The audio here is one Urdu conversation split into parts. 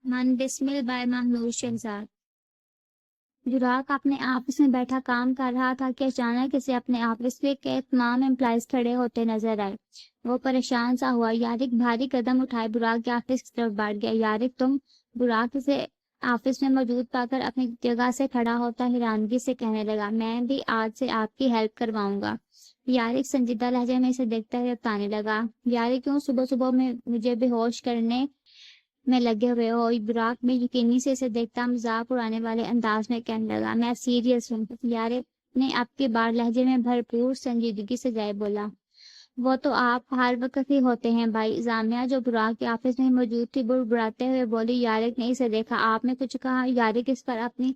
منبسمل بائی ممنوع شہزاد۔ براق اپنے آفس میں بیٹھا کام کر رہا تھا کہ اچانک اسے اپنے آفس کے تمام امپلائیز کھڑے ہوتے نظر آئے۔ وہ پریشان سا ہوا۔ یارک بھاری قدم اٹھائے براق کے آفس کی طرف بڑھ گیا۔ یارک تم؟ براق اسے آفس میں موجود پا کر اپنی جگہ سے کھڑا ہوتا حیرانگی سے کہنے لگا، میں بھی آج سے آپ کی ہیلپ کرواؤں گا۔ یارک سنجیدہ لہجے میں اسے دیکھتا ہے بتانے لگا، یارک کیوں صبح صبح میں مجھے بے ہوش کرنے میں لگے ہوئے ہو؟ براق میں یقینی سے اسے دیکھتا مذاق اڑانے والے انداز میں کہنے لگا، میں سیریس ہوں۔ یارک نے اب کے بار لہجے میں بھرپور سنجیدگی سے جائے بولا، وہ تو آپ ہر وقت ہی ہوتے ہیں بھائی۔ زامیہ جو براق کے آفس میں موجود تھی بڑبڑاتے ہوئے بولی۔ یارک نے اسے دیکھا، آپ نے کچھ کہا؟ یارک اس پر اپنی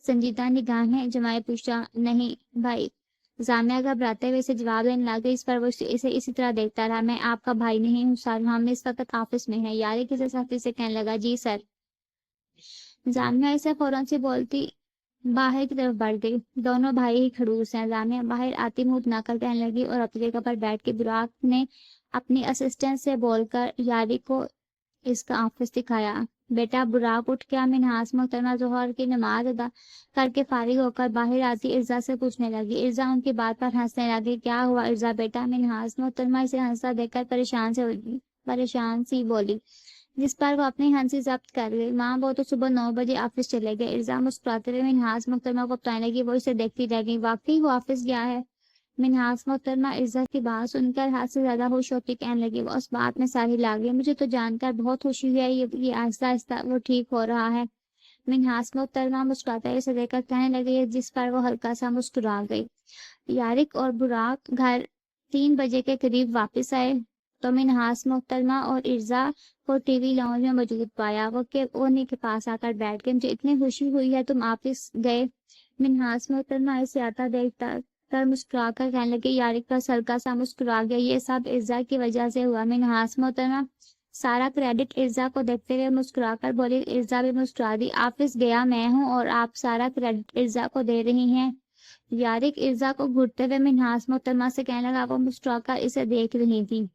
سنجیدہ نگاہیں جمائے پوچھا، نہیں بھائی۔ زامیہ گھبراتے ہوئے اسے جواب دینے لگی، اس پر وہ اسے اسی طرح دیکھتا رہا، میں آپ کا بھائی نہیں ہوں سر، ہم اس وقت آفس میں ہیں۔ یارک اسے سختی سے کہنے لگا، جی سر۔ زامیہ اسے فوراً سے بولتی باہر کی طرف بڑھ گئی۔ دونوں بھائی ہی خڑوس ہیں۔ زامیہ باہر آتی منہ بنا کر کہنے لگی اور اپنی جگہ پر بیٹھ کے براق نے اپنی اسسٹنٹ سے بول کر یارک کو اس کا آفس دکھایا۔ بیٹا براق اٹھ گیا۔ منہاس محترمہ ظہر کی نماز ادا کر کے فارغ ہو کر باہر آتی ارزا سے پوچھنے لگی۔ ارزا ان کی بات پر ہنسنے لگی، کیا ہوا ارزا بیٹا؟ منہاس محترمہ اسے ہنستا دیکھ کر پریشان سی بولی، جس پر وہ اپنی ہنسی ضبط کر گئی، ماں وہ تو صبح 9 بجے آفس چلے گئے۔ ارزا مسکراتے ہوئے منہاس محترمہ کو بتانے لگی، وہ اسے دیکھتی رہ گئی، واقعی وہ آفس گیا ہے؟ منہاس محترمہ ارزا کی بات سن کر حد سے زیادہ خوش ہوتی کہنے لگی، وہ اس بات میں ساری لا گئی، مجھے تو جان کر بہت خوشی ہوئی ہے، یہ آہستہ آہستہ وہ ٹھیک ہو رہا ہے۔ منہاس محترمہ مسکراتے ہوئے اسے دیکھ کر کہنے لگی، جس پر وہ ہلکا سا مسکرا گئی۔ یارک اور براق گھر 3 بجے کے قریب واپس آئے تو منہاس محترمہ اور ارزا کو ٹی وی لاؤنج میں موجود پایا۔ وہ انہیں کے پاس آ کر بیٹھ گئے، مجھے اتنی خوشی ہوئی ہے تم آفس گئے۔ منہاس محترمہ اسے آتا دیکھتا کر مسکرا کر کہنے لگی۔ یارک بس ہلکا سا مسکرا گیا، یہ سب ارزا کی وجہ سے ہوا۔ منہاس محترمہ سارا کریڈٹ ارزا کو دیکھتے ہوئے مسکرا کر بولی۔ ارزا بھی مسکرا دی، آفس گیا میں ہوں اور آپ سارا کریڈٹ ارزا کو دے رہی ہیں؟ یارک ارزا کو گھورتے ہوئے منہاس محترمہ سے کہنے لگا، وہ مسکرا کر اسے دیکھ رہی تھی،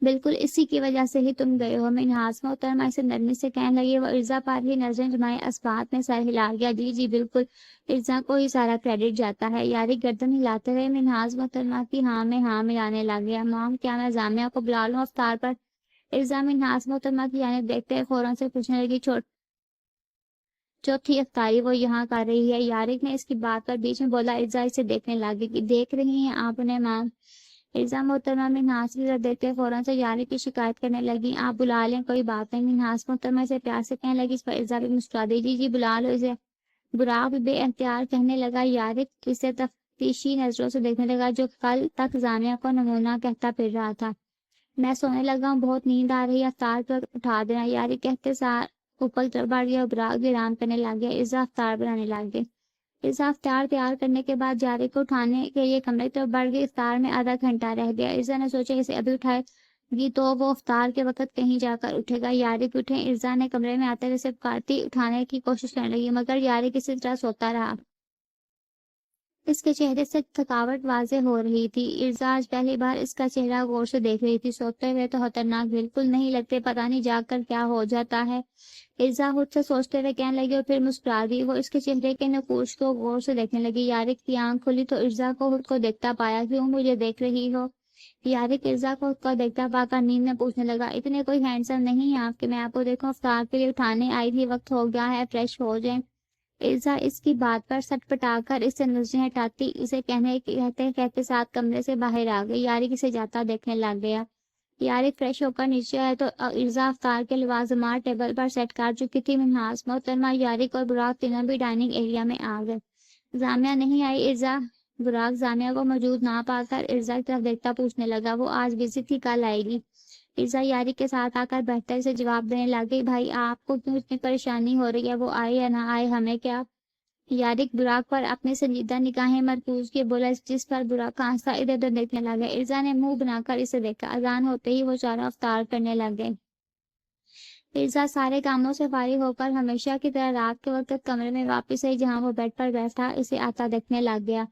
بالکل اسی کی وجہ سے ہی تم گئے ہو۔ منہاس محترمہ اسے نرمی سے کہنے لگی۔ وہ ارزا پر ہی نظریں جمائے اس بات میں سر ہلا گیا، جی جی بالکل ارزا کو ہی سارا کریڈٹ جاتا ہے۔ یارک گردن ہلاتے ہوئے منہاس محترمہ کی ہاں میں ہاں ملانے لگ گیا۔ مام کیا میں زامیہ کو بلا لوں افطار پر؟ ارزا منہاس محترمہ کی جانب دیکھتے ہوئے فوراً سے پوچھنے لگی، چوتھی افطاری وہ یہاں کر رہی ہے؟ یارک نے اس کی بات پر بیچ میں بولا۔ ارزا اسے دیکھنے لگی کہ دیکھ رہی ہیں آپ انہیں مام؟ ارزا محترمہ منہاس کی طرف دیکھتے فوراً سے یارک کی شکایت کرنے لگی، آپ بلا لیں کوئی بات نہیں۔ منہاس محترمہ اسے پیار سے کہنے لگی، اس پر ارزا بھی مسکرا دی، جی جی بلا لو اسے۔ براق بھی بے اختیار کہنے لگا۔ یارک اسے تفتیشی نظروں سے دیکھنے لگا، جو کل تک زامیہ کو نمونہ کہتا پھر رہا تھا، میں سونے لگا ہوں، بہت نیند آ رہی ہے، افطار پر اٹھا دینا۔ یارک کہتے سار اوپر کی طرف بڑھ گیا اور براق بھی آرام کرنے لگ گیا۔ ارزا افطار بنانے لگ گئے۔ ارزا افطار تیار کرنے کے بعد یارک کو اٹھانے کے لیے کمرے کی طرف بڑھ گئی۔ افطار میں آدھا گھنٹہ رہ گیا۔ ارزا نے سوچا اسے ابھی اٹھائے گی تو وہ افطار کے وقت کہیں جا کر اٹھے گا۔ یارک اٹھے۔ ارزا نے کمرے میں آتے ہوئے اسے پکارتی اٹھانے کی کوشش کرنے لگی، مگر یارک اسی طرح سوتا رہا۔ اس کے چہرے سے تھکاوٹ واضح ہو رہی تھی۔ ارزا آج پہلی بار اس کا چہرہ غور سے دیکھ رہی تھی، سوتے ہوئے تو خطرناک بالکل نہیں لگتے، پتہ نہیں جاگ کر کیا ہو جاتا ہے۔ ارزا خود سے سوچتے ہوئے کہنے لگی اور پھر مسکرا دی۔ وہ اس کے چہرے کے نقوش کو غور سے دیکھنے لگی۔ یارک کی آنکھ کھلی تو ارزا کو خود کو دیکھتا پایا، کیوں مجھے دیکھ رہی ہو؟ یارک ارزا کو خود کو دیکھتا پا کر نیند میں پوچھنے لگا، اتنے کوئی ہینڈسم نہیں ہے آپ کہ میں آپ کو دیکھوں؟ افطار کے لیے اٹھانے آئی تھی، وقت ہو گیا ہے، فریش ہو جائیں۔ ارزا اس کی بات پر سٹ پٹا کر اس سے نظریں ہٹاتی اسے کہتے کہتے ساتھ کمرے سے باہر آ گئی۔ یارک اسے جاتا دیکھنے لگ گیا۔ یارک فریش ہو کر نیچے آئے تو ارزا افطار کے لوازمات ٹیبل پر سیٹ کر چکی تھی۔ منہاس محترمہ، یارک اور براق تینوں بھی ڈائننگ ایریا میں آ گئے۔ زامیہ نہیں آئی ارزا؟ براق زامیہ کو موجود نہ پا کر ارزا کی طرف دیکھتا پوچھنے لگا، وہ آج بزی تھی، کل آئے گی؟ ارزا یارک کے ساتھ آ کر بیٹھتے اسے جواب دینے لگی، بھائی آپ کو کیوں اتنی پریشانی ہو رہی ہے، وہ آئے یا نہ آئے ہمیں کیا؟ یارک براق پر اپنی سنجیدہ نگاہیں مرکوز کیے بولا، جس پر براق آہستہ ادھر ادھر دیکھنے لگا۔ ارزا نے منہ بنا کر اسے دیکھا۔ اذان ہوتے ہی وہ چاروں افطار کرنے لگ گئے۔ ارزا سارے کاموں سے فارغ ہو کر ہمیشہ کی طرح رات کے وقت کمرے میں واپس آئی، جہاں وہ بیڈ پر بیٹھا اسے آتا دیکھنے لگ گیا۔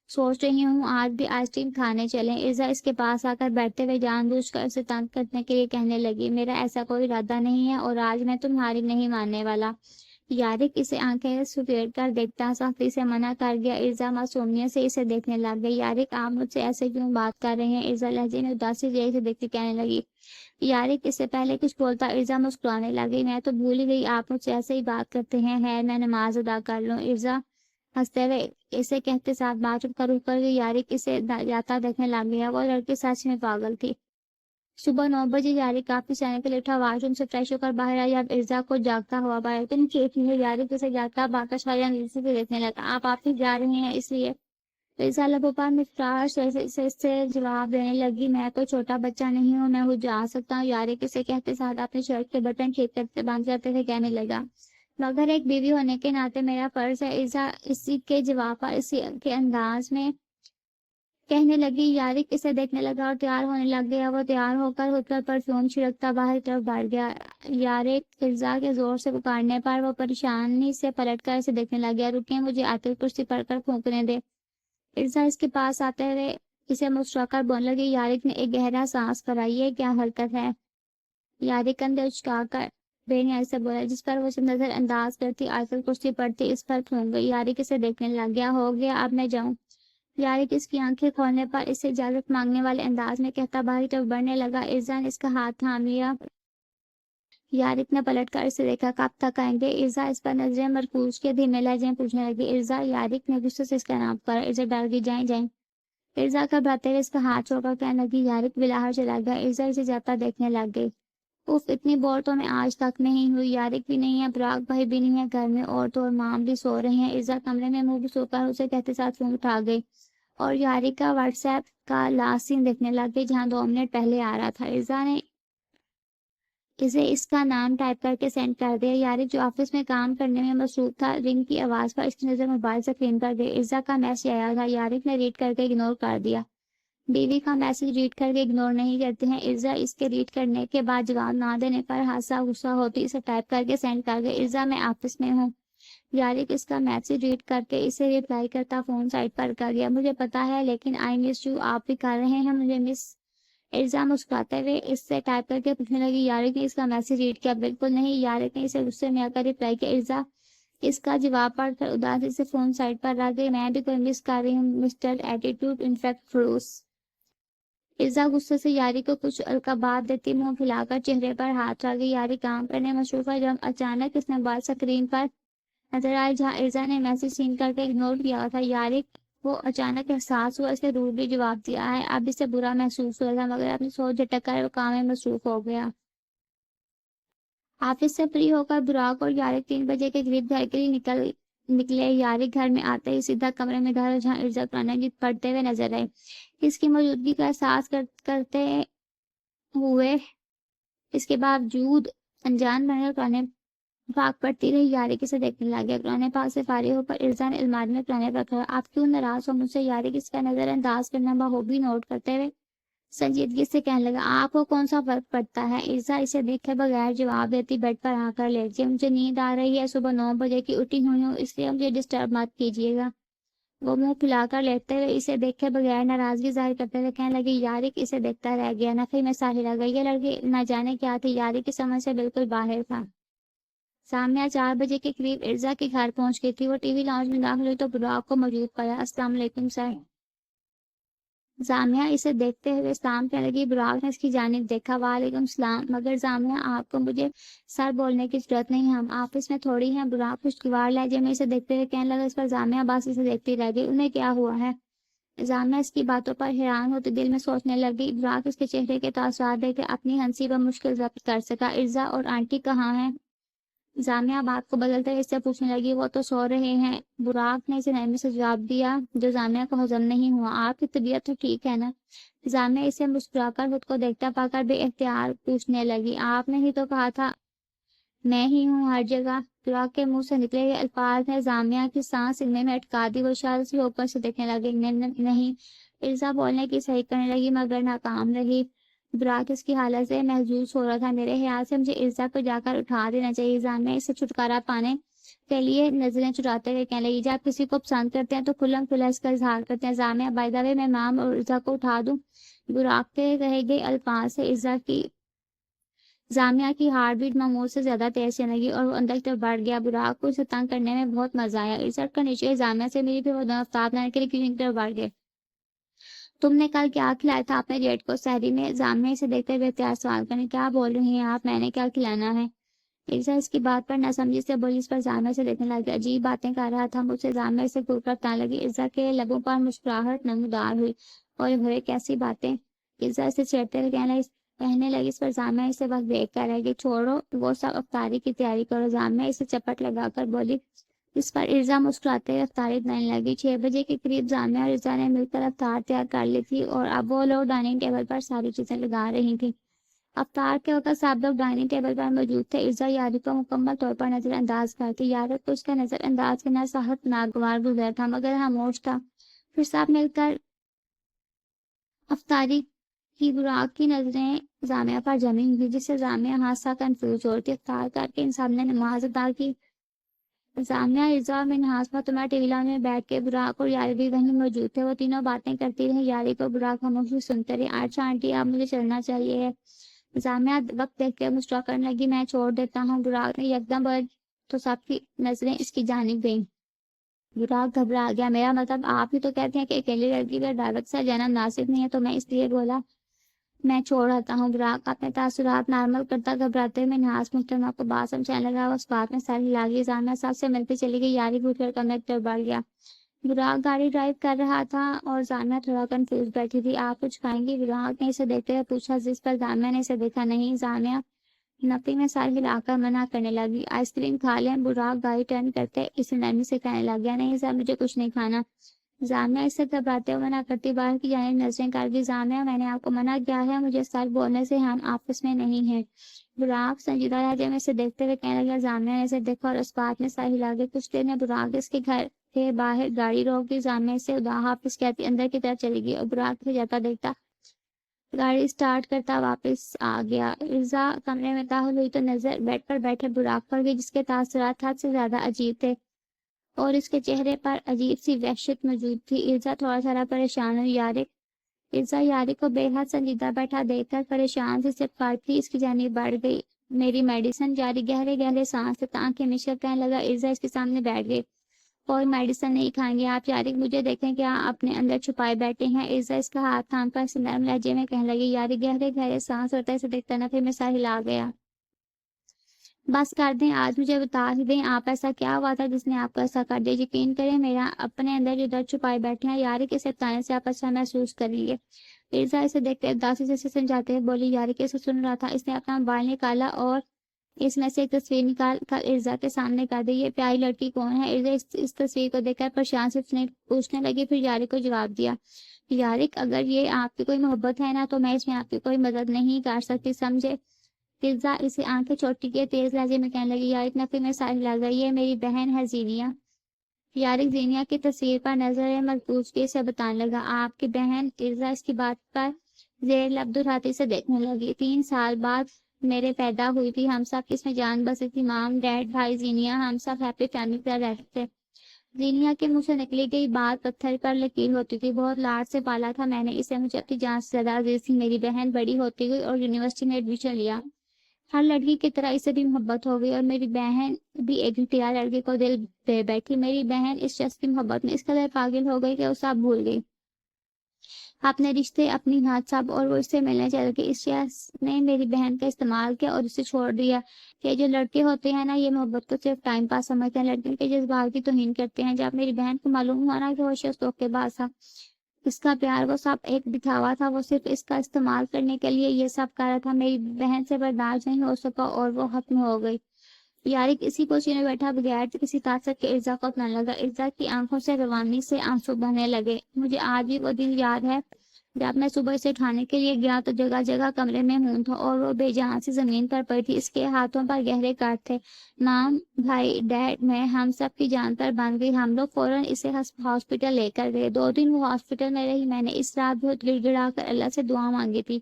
سوچ رہی ہوں آج بھی آئس کریم کھانے چلیں۔ ارزا اس کے پاس آ کر بیٹھتے ہوئے جان بوجھ کر اسے تنگ کرنے کے لیے کہنے لگی، میرا ایسا کوئی ارادہ نہیں ہے اور آج میں تمہاری نہیں ماننے والا۔ یارک اسے آنکھیں سفید کر دیکھتا سختی سے منع کر گیا۔ ارزا معصومیت سے اسے دیکھنے لگ گئی۔ یارک آپ مجھ سے ایسے کیوں بات کر رہے ہیں؟ ارزا لہجے میں اداسی سے دیکھتی کہنے لگی۔ یارک اس سے پہلے کچھ بولتا ارزا مسکرانے لگی، میں تو بھول ہی گئی آپ مجھ سے ایسے ہی بات کرتے ہیں، خیر میں نماز ادا کر لوں۔ ارزا ہنستے ہوئے اسے کہتے ساتھ بات روک کر یارک اسے جاتا دیکھنے لگ گیا۔ وہ لڑکی سچ میں پاگل تھی۔ صبح 9 بجے یارک کافی سینے کے لیے اٹھا، واش روم سے فریش ہو کر باہر آئی۔ اب ارزا کو جاگتا ہوا باہر تم ٹھیک نہیں ہے؟ یارک اسے جاگتا باقا شاید سے دیکھنے لگا۔ آپ واپس جا رہے ہیں اس لیے؟ ارزا لبوں پر مسکراہٹ سے جواب دینے لگی، میں کوئی چھوٹا بچہ نہیں ہوں، میں جا سکتا ہوں۔ یارک اسے کہتے ساتھ اپنے شرٹ کے بٹن ٹھیک کرتے بند کرتے ہوئے کہنے لگا، مگر ایک بیوی ہونے کے ناطے میرا فرض ہے۔ ارزا اسی کے جواب پر اسی کے انداز میں کہنے لگی۔ یارک اسے دیکھنے لگا اور تیار ہونے لگ گیا۔ وہ تیار ہو کر خود پر پرفیوم چھڑکتا باہر کی طرف بڑھ گیا۔ یارک ارزا کے زور سے پکارنے پر وہ پریشانی سے پلٹ کر اسے دیکھنے لگ گیا۔ رکیں، مجھے آیت الکرسی پڑھ کر پھونکنے دے۔ ارزا اس کے پاس آتے ہوئے اسے مسکرا کر بولنے لگی۔ یارک نے ایک گہرا سانس بھرائی، یہ کیا حرکت ہے؟ یارک کندھے اچکا کر بے نیاز سے بولا، جس پر وہ اسے نظر انداز کرتی آیت الکرسی پڑھتی اس پر پھونک گئی۔ یارک اسے دیکھنے لگ گیا، ہو گیا اب میں جاؤں؟ یارک اس کی آنکھیں کھولنے پر اسے اجازت مانگنے والے انداز میں کہتا باہر کی طرف بڑھنے لگا۔ ارزا نے اس کا ہاتھ تھام لیا۔ یارک نے پلٹ کر اسے دیکھا، کب تک آئیں گے؟ ارزا اس پر نظریں مرکوز کے دھیمے لہجے میں پوچھنے لگی۔ ارزا، یارک نے غصے سے اس کا نام پکارا۔ ارزا ڈر گئی، جائیں جائیں۔ ارزا گھبراتے ہوئے اس کا ہاتھ چھوڑ کر کہنے لگی۔ یارک بلاہر چلا گیا۔ ارزا اسے جاتا دیکھنے لگ گئی۔ اف، اتنی بور تو میں آج تک نہیں ہوئی۔ یارک بھی نہیں ہے، براق بھائی بھی نہیں ہے گھر میں، اور تو اور مام بھی سو رہے ہیں۔ ارزا کمرے میں منہ سو کر اسے کہتے ساتھ فون اٹھا گئی اور یارک کا واٹس ایپ کا لاسٹ سین دیکھنے لگ گئی جہاں 2 منٹ پہلے آ رہا تھا۔ ارزا نے اسے اس کا نام ٹائپ کر کے سینڈ کر دیا۔ یارک جو آفس میں کام کرنے میں مصروف تھا، رنگ کی آواز پر اس کی نظر موبائل سے فلم کر گئی۔ ارزا کا میسج آیا تھا، یارک نے ریڈ کر کے اگنور کر دیا۔ بیوی کا میسج ریڈ کر کے اگنور نہیں کرتے ہیں۔ ارزا اس کے ریڈ کرنے کے بعد جواب نہ دینے پر حادثہ غصہ ہوتی اسے ٹائپ کر کے سینڈ کر گئی۔ ارزا، میں آفس میں ہوں۔ یارک اس کا میسج ریڈ کر کے اسے ریپلائی کرتا فون سائڈ پر کر گیا۔ مجھے پتا ہے لیکن آئی مس یو، آپ بھی کر رہے ہیں مجھے مس؟ ارزا مسکراتے ہوئے اس سے ٹائپ کر کے پوچھنے لگی۔ یارک نے اس کا میسج ریڈ کیا؟ بالکل نہیں۔ یارک نے اسے غصے میں آ کر ریپلائی کیا۔ ارزا اس کا جواب پڑھ کر اداسی سے فون سائڈ پر رکھ گئی۔ میں بھی کوئی مس کر رہی ہوں مسٹر ایٹیٹیوڈ انفیکٹ فروس۔ ارزا غصے سے یارک کو کچھ القابات دیتی منہ پھیلا کر چہرے پر ہاتھ رکھ گئی۔ یارک کام کرنے مصروف ہے جب اچانک اس نے موبائل اسکرین پر نظر آئی جہاں ارزا نے میسج سین کر کے اگنور کیا تھا۔ یارک وہ اچانک احساس ہوا اسے روڈلی جواب دیا ہے۔ اب اسے برا محسوس ہوا تھا مگر اپنی سوچ جھٹک کر وہ کام میں مصروف ہو گیا۔ آفس سے فری ہو کر براق اور یارک 3 بجے کے قریب گھر کے لیے نکلے۔ یارک گھر میں آتے ہی سیدھا کمرے میں داخل جہاں ارزا قرآن مجید پڑھتے ہوئے نظر آئے۔ اس کی موجودگی کا احساس کرتے ہوئے اس کے باوجود انجان بن کر قرآن پاک پڑھتی رہی۔ یارک اسے دیکھنے لگا۔ قرآن پاک سے فارغ ہو کر ارزا نے الماری میں قرآن پاک رکھا۔ آپ کیوں ناراض ہو مجھ سے؟ یارک اس کا نظر انداز کرنا بخوبی نوٹ کرتے ہوئے سنجیدگی سے کہنے لگا، آپ کو کون سا فرق پڑتا ہے؟ ارزا اسے دیکھے بغیر جواب دیتی بیڈ پر آ کر لیٹ گئی۔ مجھے نیند آ رہی ہے، صبح 9 بجے کی اٹھی ہوئی ہوں، اس لیے مجھے ڈسٹرب مت کیجیے گا۔ وہ منہ پھیلا کر لیٹتے ہوئے اسے دیکھے بغیر ناراضگی ظاہر کرتے ہوئے کہنے لگی۔ یارک اسے دیکھتا رہ گیا، نفی میں ساحل آ گئی۔ یہ لڑکی نہ جانے کیا تھی، یارک کی سمجھ سے بالکل باہر تھا۔ سامعہ 4 بجے کے قریب ارزا کے گھر پہنچ گئی تھی۔ وہ ٹی وی لاؤنج میں داخل ہوئی تو براق کو موجود پایا۔ السلام علیکم سر۔ زامیہ اسے دیکھتے ہوئے سلام کہنے لگی۔ براق نے اس کی جانب دیکھا۔ وعلیکم السلام، مگر زامیہ آپ کو مجھے سر بولنے کی ضرورت نہیں، ہم آفس میں تھوڑی ہیں۔ براق خوشگوار لہجے میں اسے دیکھتے ہوئے کہنے لگا۔ اس پر زامیہ بس اسے دیکھتی رہ گئی۔ انہیں کیا ہوا ہے؟ زامیہ اس کی باتوں پر حیران ہوتی دل میں سوچنے لگی۔ براق اس کے چہرے کے تاثرات دیکھ کے اپنی ہنسی پر مشکل ضبط کر سکا۔ ارزا اور آنٹی کہاں ہیں؟ زامیہ بات کو بدلتے ہوئے اس سے پوچھنے لگی۔ وہ تو سو رہے ہیں، براق نے اسے نرمی سے جواب دیا جو زامیہ کو ہضم نہیں ہوا۔ آپ کی طبیعت تو ٹھیک ہے نا؟ زامیہ اسے مسکرا کر خود کو دیکھتا پا کر بے اختیار پوچھنے لگی۔ آپ نے ہی تو کہا تھا میں ہی ہوں ہر جگہ۔ براق کے منہ سے نکلے ہوئے الفاظ نے زامیہ کی سانس سینے میں اٹکا دی۔ وہ شاید سے اوپر سے دیکھنے لگی۔ نہیں، ارزا بولنے کی صحیح کرنے لگی مگر ناکام رہی۔ براق اس کی حالت سے محظوظ ہو رہا تھا۔ میرے خیال سے مجھے ارزا کو جا کر اٹھا دینا چاہیے۔ زامیہ اس سے چھٹکارا پانے کے لیے نظریں چراتے ہوئے کہنے لگی، جب کسی کو پسند کرتے ہیں تو کھلم کھلا اس کا اظہار کرتے ہیں۔ زامیہ بائی دا وے، میں مام اور ارزا کو اٹھا دوں؟ براق کے کہے گئے الفاظ سے زامیہ کی ہارٹ بیٹ معمول سے زیادہ تیز چلنے لگی اور وہ اندر کی طرف بڑھ گیا۔ براق کو اسے تنگ کرنے میں بہت مزہ آیا۔ عزت کا نیچے زامیہ سے میری پھر وہ دونوں آفتاب لانے کے لیے کچن کی طرف بڑھ گئے۔ تم نے کل کیا کھلایا تھا اپنے جیٹ کو؟ سحری میں زامیہ اسے دیکھتے ہوئے احتیاط سوال کرنے، کیا بول رہی ہیں آپ؟ میں نے کیا کھلانا ہے؟ عزت اس کی بات پر نہ سمجھی سے بولی، اس پر زامیہ سے دیکھنے لگی۔ عجیب باتیں کر رہا تھا مجھ سے، زامیہ اسے گھور کر بتانے لگی۔ عزت کے لبوں پر مسکراہٹ نمودار ہوئی، اور یہ بھوئے کیسی باتیں؟ عزت اسے چھیڑتے ہوئے کہنے لگی، اس پر زامیہ اسے بس دیکھ کر رہ گئی۔ چھوڑو وہ سب، افطاری کی تیاری کرو۔ زامیہ اسے چپٹ لگا کر بولی، اس پر ارزا مسکراتے ہوئے افطاری بنانے لگی۔ 6 بجے کے قریب زامیہ اور ارزا نے مل کر افطار تیار کر لی تھی اور اب وہ لوگ ڈائننگ ٹیبل پر ساری چیزیں لگا رہی تھیں۔ افطار کے وقت سب لوگ ڈائننگ ٹیبل پر موجود تھے۔ ارزا یاری کو مکمل طور پر نظر انداز کرتی، یاری کو اس کا نظر انداز کرنا سخت ناگوار گزرا تھا، مگر خاموش تھا۔ پھر سب مل کر افطاری کی۔ براق کی نظریں زامیہ پر جمی ہوئی، جس سے زامیہ حادثہ کنفیوز ہو رہی تھی۔ افطار کر کے ان سب نے نماز ادا کی۔ زامیہ، ارزا اور Minhas Fatima T V lounge میں بیٹھ کے براق اور یاری بھی وہیں موجود تھے۔ وہ تینوں باتیں کرتی رہیں، یاری کو براق خاموشی سنتے رہے۔ اچھا آنٹی، اب مجھے چلنا چاہیے ہے۔ زامیہ وقت دیکھ کے مسکرا کرنے لگی، میں چھوڑ دیتا ہوں۔ براق نے یکدم بولا تو سب کی نظریں اس کی جانب گئیں۔ براق گھبرا گیا، میرا مطلب آپ ہی تو کہتے ہیں کہ اکیلی لڑکی کا ڈائریکٹ سے جانا مناسب نہیں ہے، تو میں اس لیے بولا میں چھوڑ آتا ہوں۔ براق اپنے تاثرات نارمل کرتا گھبراتے ہوئے منہاس محترمہ کو بات سمجھانے لگا، اس بات میں سر ہلا گئی۔ زامیہ سب سے ملتی چلی گئی، یاری گھٹ کر کمرے کی طرف بڑھ گیا۔ براق گاڑی ڈرائیو کر رہا تھا اور زامیہ تھوڑا کنفیوز بیٹھی تھی۔ آپ کچھ کھائیں گی؟ براق نے اسے دیکھتے ہوئے پوچھا، جس پر زامیہ نے اسے دیکھا نہیں۔ زامیہ نفی میں سر ہلا کر منع کرنے لگی، آئس کریم کھا لیں؟ براق گاڑی ٹرن کرتے اسے نرمی سے کہنے لگا، نہیں سر، مجھے کچھ نہیں کھانا۔ زامیہ اس سے گھبراتے ہوئے منع کرتی باہر کی جانب نظریں کر دی۔ زامیہ، میں نے آپ کو منع کیا ہے، مجھے سچ بولنے سے ہم آپس میں نہیں ہیں۔ براق سنجیدہ لہجے میں اسے دیکھتے ہوئے کہنے لگا۔ زامیہ نے اسے دیکھا اور اس بات میں سر ہلا گئی۔ کچھ دیر میں براق اس کے گھر کے باہر گاڑی روک دی۔ زامیہ اسے خدا حافظ کہتی اندر کی طرف چلی گئی اور براق سے جاتا دیکھتا گاڑی اسٹارٹ کرتا واپس آ گیا۔ ارزا کمرے میں داخل ہوئی تو نظر بیڈ پر بیٹھے براق پر گئی، جس کے تاثرات حد سے زیادہ عجیب تھے اور اس کے چہرے پر عجیب سی وحشت موجود تھی۔ ارزا تھوڑا سا پریشان ہوئی۔ ارزا یاری کو بے حد سنجیدہ بیٹھا دیکھ کر پریشان سے سر کاٹتی اس کی جانب بڑھ گئی۔ میری میڈیسن؟ یاری گہرے گہرے سانس لیتا آنکھیں مچ کر کہنے لگا۔ ارزا اس کے سامنے بیٹھ گئی، کوئی میڈیسن نہیں کھائیں گے آپ؟ یاری، مجھے دیکھیں کیا اپنے اندر چھپائے بیٹھے ہیں؟ ارزا اس کا ہاتھ تھام کر اسے نرم لہجے میں کہنے لگی۔ یاری گہرے گہرے سانس لیتا اسے دیکھتا نہ، پھر میں سر ہلا گیا۔ بس کر دیں، آج مجھے بتا ہی دیں آپ ایسا کیا ہوا تھا جس نے آپ کو ایسا کر دیا؟ یقین کریں میرا اپنے اندر جو درد چھپائے بیٹھے ہیں، یاری کے بتانے سے آپ اچھا محسوس کریے۔ ارزا اسے دیکھتے اداسی سے سمجھاتے ہوئے بولی۔ یاری کے اسے سن رہا تھا۔ اس نے اپنا موبائل نکالا اور اس میں سے ایک تصویر نکال کر ارزا کے سامنے کر دی۔ یہ پیاری لڑکی کون ہے؟ ارزا اس تصویر کو دیکھ کر پریشان سے پوچھنے لگی، پھر یاری کو جواب دیا۔ یاری، اگر یہ آپ کی کوئی محبت ہے نا، تو میں اس میں آپ کی کوئی مدد نہیں کر سکتی، سمجھے؟ ارزا اسے آنکھیں چھوٹی کے تیز لہجے میں کہنے لگی۔ یاری نفی میں سر ہلا گئی، یہ میری بہن ہے زینیا۔ یاری زینیا کی تصویر پر نظر مرکوز کے اسے بتانے لگا، آپ کی بہن؟ ارزا اس کی بات پر زیر لب دہراتی سے دیکھنے لگی۔ 3 سال بعد میرے پیدا ہوئی تھی، ہم سب کی اس میں جان بسی تھی، مام، ڈیڈ، بھائی، زینیا، ہم سب ہیپی فیملی کی طرح رہتے تھے۔ زینیا کے منہ سے نکلی گئی بات پتھر پر لکیر ہوتی تھی۔ بہت لاڈ سے پالا تھا میں نے اسے، مجھے اپنی جان سے زیادہ عزیز تھی۔ میری بہن بڑی ہوتی گئی اور یونیورسٹی میں ایڈمیشن لیا، ہر لڑکی کی طرح اسے بھی محبت ہو گئی اور میری بہن بھی ایک گھٹیا لڑکے کو دل دے بیٹھی۔ میری بہن اس شخص کی محبت میں اس قدر پاگل ہو گئی کہ وہ سب بھول گئی، اپنے رشتے، اپنی ہاتھ سب، اور وہ اس سے ملنے چل گئی۔ اس شخص نے میری بہن کا استعمال کیا اور اسے چھوڑ دیا۔ کہ جو لڑکے ہوتے ہیں نا، یہ محبت کو صرف ٹائم پاس سمجھتے ہیں، لڑکیوں کے جذبات کی توہین کرتے ہیں۔ جب میری بہن کو معلوم ہوا نا کہ وہ شخص دھوکے باز تھا، اس کا پیار وہ سب ایک دکھاوا تھا، وہ صرف اس کا استعمال کرنے کے لیے یہ سب کر رہا تھا، میری بہن سے برداشت نہیں ہو سکا اور وہ ختم ہو گئی۔ یاری کسی کوچے میں بیٹھا بغیر کسی تاثر کے ارزا کو اپنانے لگا۔ ارزا کی آنکھوں سے روانی سے آنسو بہنے لگے۔ مجھے آج بھی وہ دن یاد ہے جب میں صبح اسے اٹھانے کے لیے گیا تو جگہ جگہ کمرے میں خون تھا اور وہ بے جان سی زمین پر پڑی تھی، اس کے ہاتھوں پر گہرے کاٹ تھے۔ مام، بھائی، ڈیڈ، میں، ہم سب کی جان پر بن گئی۔ ہم لوگ فوراً اسے ہاسپٹل لے کر گئے۔ 2 دن وہ ہاسپٹل میں رہی۔ میں نے اس رات بہت گڑ گڑا کر اللہ سے دعا مانگی تھی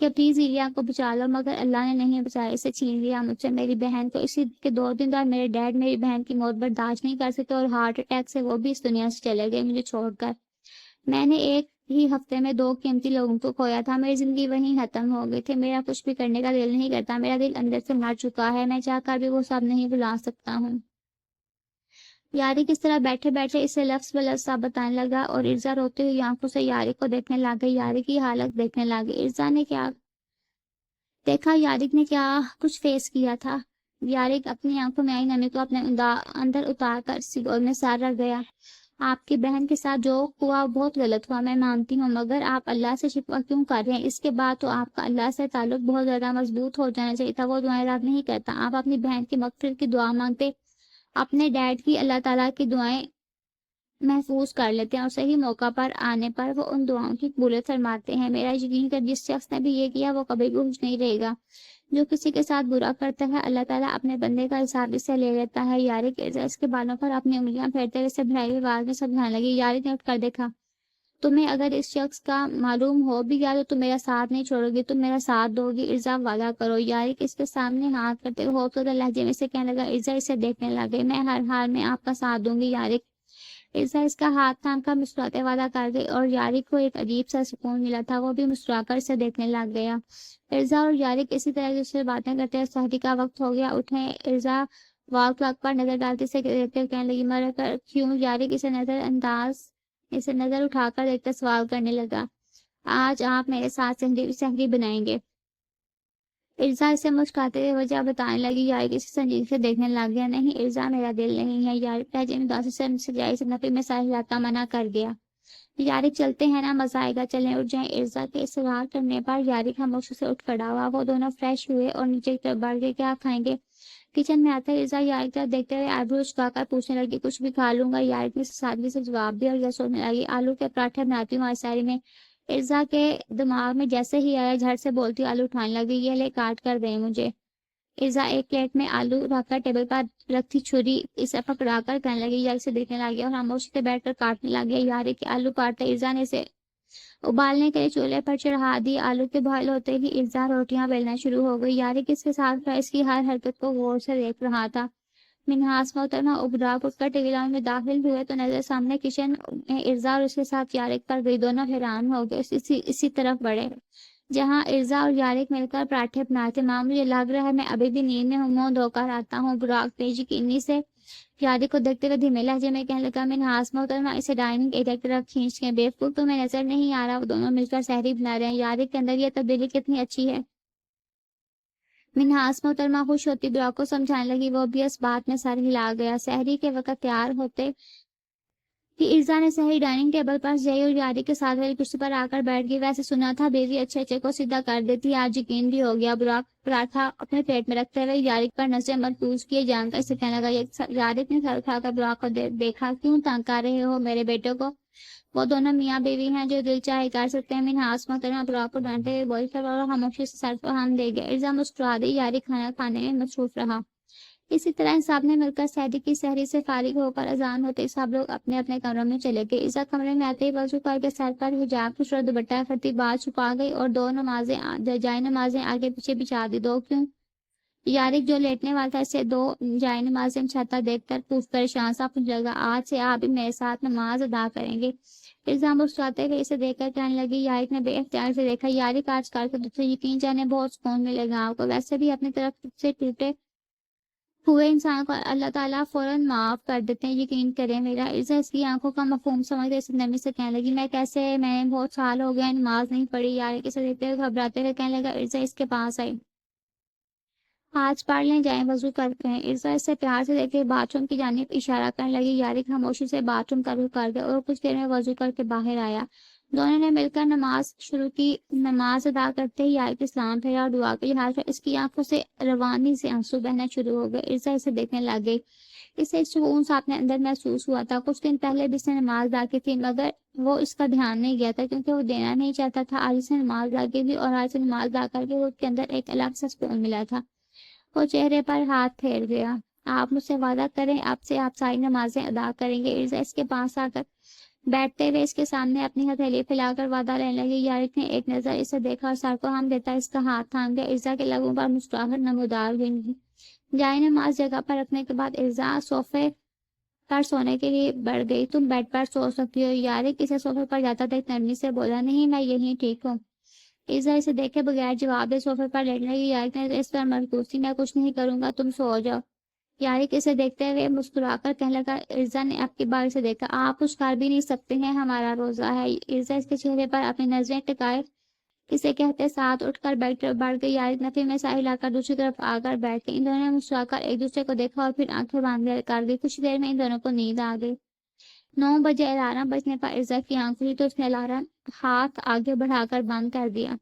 کہ پلیز ایلیا کو بچا لو، مگر اللہ نے نہیں بچایا، اسے چھین لیا مجھ سے، میری بہن کو۔ اسی کے 2 دن بعد میرے ڈیڈ میری بہن کی موت برداشت نہیں کر سکتے اور ہارٹ اٹیک سے وہ بھی اس دنیا سے چلے گئے مجھے چھوڑ کر۔ میں نے ایک ہی ہفتے میں 2 قیمتی لوگوں کو کھویا تھا، میری زندگی وہیں ختم ہو گئی تھی، میرا کچھ بھی کرنے کا دل نہیں کرتا، میرا دل اندر سے مر چکا ہے، میں چاہ کر بھی وہ سب نہیں بھلا سکتا ہوں۔ یاری کس طرح بیٹھے بیٹھے اسے لفظ بلفظ سب بتانے لگا اور ارزا روتے ہوئی آنکھوں سے یاری کو دیکھنے لگ گئی، یاری کی حالت دیکھنے لگی۔ ارزا نے کیا دیکھا، یارک نے کیا کچھ فیس کیا تھا۔ یارک اپنی آنکھوں میں آئی نمی کو اپنے اندر اتار کر سگور میں سار رکھ گیا۔ آپ کی بہن کے ساتھ جو ہوا بہت غلط ہوا، میں مانتی ہوں، مگر آپ اللہ سے شکوہ کیوں کر رہے ہیں؟ اس کے بعد تو آپ کا اللہ سے تعلق بہت زیادہ مضبوط ہو جانا چاہیے تھا، وہ دعائیں رد نہیں کرتا۔ آپ اپنی بہن کی مغفرت کی دعا مانگتے، اپنے ڈیڈ کی اللہ تعالیٰ کی دعائیں محفوظ کر لیتے ہیں اور صحیح موقع پر آنے پر وہ ان دعاؤں کی قبولیت فرماتے ہیں۔ میرا یقین کر جس شخص نے بھی یہ کیا وہ کبھی بھی خوش نہیں رہے گا۔ جو کسی کے ساتھ برا کرتا ہے اللہ تعالیٰ اپنے بندے کا حساب اس سے لے لیتا ہے۔ یارک اس کے بالوں پر اپنی انگلیاں پھیرتے ہوئے سے بھرائی ہوئی آواز میں سمجھانے لگی۔ یارک نے اٹھ کر دیکھا، تمہیں اگر اس شخص کا معلوم ہو بھی گیا تو تم میرا ساتھ نہیں چھوڑو گی، تم میرا ساتھ دو گی، ارزا وعدہ کرو۔ یارک اس کے سامنے ہاتھ کرتے ہوئے خوفزدہ لہجے میں سے کہنے لگا۔ ارزا اسے دیکھنے لگے، میں ہر حال میں آپ کا ساتھ دوں گی یارک۔ ارزا اس کا ہاتھ تھام کر مسکراتے وعدہ کر گئی اور یارک کو ایک عجیب سا سکون ملا تھا، وہ بھی مسکرا کر اسے دیکھنے لگ گیا۔ ارزا اور یارک اسی طرح سے باتیں کرتے ہیں۔ سحری کا وقت ہو گیا، اٹھیں۔ ارزا وال کلاک پر نظر ڈالتے سے دیکھتے ہوئے کہنے لگی، مر کر کیوں؟ یارک اسے نظر اٹھا کر دیکھتے سوال کرنے لگا، آج آپ میرے ساتھ سحری بنائیں گے؟ ارزا اسے مسکراتے ہوئے وجہ بتانے لگی۔ یارک اسے سنجیدگی سے دیکھنے لگ گیا۔ نہیں ارزا، میرا دل نہیں ہے۔ یارک لہجے میں اداسی سے سجائی سے نفی میں سر ہلاتا منع کر گیا۔ یارک چلتے ہیں نا، مزہ آئے گا، چلیں اٹھ جائیں۔ ارزا کے اصرار کرنے پر یارک خاموشی سے اٹھ کھڑا ہوا۔ وہ دونوں فریش ہوئے اور نیچے کی طرف بڑھ گئے۔ کیا کھائیں گے؟ کچن میں آتا ارزا یارک طرف دیکھتے ہوئے آئیبرو جھکا کر پوچھنے لگی۔ کچھ بھی کھا لوں گا، یارک نے سادگی سے جواب دیا اور یہ سوچنے لگی، آلو کے پراٹھے بناتی ہوں آج سحری میں۔ ارزا کے دماغ میں جیسے ہی آیا جھٹ سے بولتی آلو اٹھانے لگی، یہ لے کاٹ کر دیں مجھے۔ ارزا ایک پلیٹ میں آلو رکھ کر ٹیبل پر رکھی چھری اسے پکڑا کر کہنے لگی۔ یارک سے دیکھنے لگی اور خاموشی سے بیٹھ کر کاٹنے لگی۔ یارک کے آلو کاٹتے ارزا نے اسے ابالنے کے لیے چولہے پر چڑھا دی۔ آلو کے بوائل ہوتے ہی ارزا روٹیاں بیلنا شروع ہو گئی۔ یارک اس کے ساتھ اس کی ہر حرکت کو غور سے دیکھ رہا تھا۔ منہاس محترمہ ابراک اٹھ کر ٹی وی لاؤنج میں داخل ہوئے تو نظر سامنے کچن میں ارزا اور اس کے ساتھ یارک پر گئی۔ دونوں حیران ہو گئے، اسی طرف بڑھے جہاں ارزا اور یارک مل کر پراٹھے بناتے۔ ماں مجھے لگ رہا ہے میں ابھی بھی نیند میں ہوں، منہ دھو کر آتا ہوں۔ براک بے یقینی سے یارک کو دیکھتے ہوئے دھیمے لہجے میں کہنے لگا۔ منہاس محترمہ اسے ڈائننگ ایریا کی طرف کھینچ کے، بیوقوف تمہیں نظر نہیں آ رہا وہ دونوں مل کر سحری بنا رہے ہیں؟ یارک کے اندر یہ تبدیلی کتنی اچھی ہے۔ منہاس محترمہ خوش ہوتی براک کو سمجھانے لگی، وہ بھی اس بات میں سر ہلا گیا۔ سحری کے وقت تیار ہوتے کہ ارزا نے سحری ڈائننگ ٹیبل پر جئی اور یارک کے ساتھ والی کرسی پر آ کر بیٹھ گئی۔ ویسے سنا تھا بیوی اچھے اچھے کو سیدھا کر دیتی، آج یقین بھی ہو گیا۔ براک پراٹھا اپنے پیٹ میں رکھتے ہوئے یارک پر نظریں مرکوز کیے جان کر اسے کہنے لگا۔ یارک نے سر اٹھا کر براک کو دیکھا، کیوں تنگ کر رہے ہو میرے بیٹے کو؟ وہ دونوں میاں بیوی ہیں جو دل چاہے کر سکتے ہیں۔ منہاس محترمہ براک کو ڈانٹتے ہوئے بولی اور خاموشی سے سر پر ہاتھ دے گیا۔ ارزا مسکرا دی، یارک کھانا کھانے میں مصروف رہا۔ اسی طرح سب نے مل کر سحری کی۔ سحری سے فارغ ہو کر اذان ہوتے سب لوگ اپنے اپنے کمروں میں چلے گئے۔ ارزا کمرے میں آتے ہی وضو کر کے سر پر حجاب خوبصورت دوپٹہ کرتی بال چھپا گئی اور 2 جائے نمازیں آگے پیچھے بچھا دی۔ 2 کیوں؟ یارک جو لیٹنے والا تھا اسے 2 جائے نمازیں بچھاتا دیکھ کر پریشان سا پوچھنے لگا، آج سے آپ بھی میرے ساتھ نماز ادا کریں گے؟ ارزا مسکراتے ہوئے اسے دیکھ کر کہنے لگی۔ یارک نے بے اختیار سے دیکھا۔ یارک آج کل کے تجھ سے یقین جانے بہت سکون ملے گا آپ کو، ویسے بھی اپنی طرف سے ٹوٹے ہوئے انسان کو اللہ تعالیٰ فوراً معاف کر دیتے ہیں، یقین کریں میرا۔ ارزا اس کی آنکھوں کا مفہوم سمجھتے اسے نرمی سے کہنے لگی، میں بہت سال ہو گیا نماز نہیں پڑھی۔ یارک اسے دیکھتے ہوئے گھبراتے ہوئے کہنے لگا۔ ارزا اس کے پاس آئی، آج پڑھ لیں، جائیں وضو کرتے ہیں۔ ارزا اسے پیار سے دیکھ کے باتھ روم کی جانب اشارہ کرنے لگی۔ یارک خاموشی سے باتھ روم کا رخ کر گیا اور کچھ دیر میں وضو کر کے باہر آیا۔ دونوں نے مل کر نماز شروع کی۔ نماز ادا کرتے ہی یارک اسلام پھیرا اور دعا کے لحاظ پر اس کی آنکھوں سے روانی سے آنسو بہنا شروع ہو گئے۔ ارزا اسے دیکھنے لگ گئی، اسے ایک سکون سا اپنے اندر محسوس ہوا تھا۔ کچھ دن پہلے بھی اس نے نماز ادا کی تھی مگر وہ اس کا دھیان نہیں گیا تھا کیونکہ وہ دینا نہیں چاہتا تھا۔ آج اسے نماز ادا کی تھی اور آج سے نماز ادا کر کے وہ اس کے اندر ایک الگ سا سکون ملا تھا۔ وہ چہرے پر ہاتھ پھیر گیا۔ آپ مجھ سے وعدہ کریں اب سے آپ ساری نمازیں ادا کریں گے؟ ارزا اس کے پاس آ کر بیٹھتے ہوئے اس کے سامنے اپنی ہتھیلی پھیلا کر وعدہ لینے لگی۔ یارک نے ایک نظر اسے دیکھا اور سر کو ہم دیتا اس کا ہاتھ تھام گیا۔ ارزا کے لبوں پر مسکراہٹ نمودار ہوئی۔ جائے نماز جگہ پر رکھنے کے بعد ارزا صوفے پر سونے کے لیے بڑھ گئی۔ تم بیڈ پر سو سکتی ہو۔ یارک اسے صوفے پر جاتا دیکھ نرمی سے بولا، نہیں میں یہیں ٹھیک ہوں۔ ارزا اسے دیکھے بغیر جواب دے صوفے پر لیٹنے لگی۔ یارک نے اس پر مرکوز کی، میں کچھ نہیں کروں گا، تم سو جاؤ۔ یارک اسے دیکھتے ہوئے مسکرا کر کہنے لگا۔ ارزا نے اب کی بار اسے دیکھا، آپ کچھ کر بھی نہیں سکتے ہیں، ہمارا روزہ ہے۔ ارزا اس کے چہرے پر اپنی نظریں ٹکائے اسے کہتے ساتھ اٹھ کر بیٹھ بڑھ گئی۔ یارک نفی میں سا ہلا کر دوسری طرف آ کر بیٹھ گئی۔ ان دونوں نے مسکرا کر ایک دوسرے کو دیکھا اور پھر آنکھیں باندھ کر دی۔ کچھ دیر میں ان دونوں کو نیند آ گئی۔ 9 بجے الارم بجنے پر ارزا کی آنکھ کھلی تو اس نے الارم ہاتھ آگے بڑھا کر بند کر دیا۔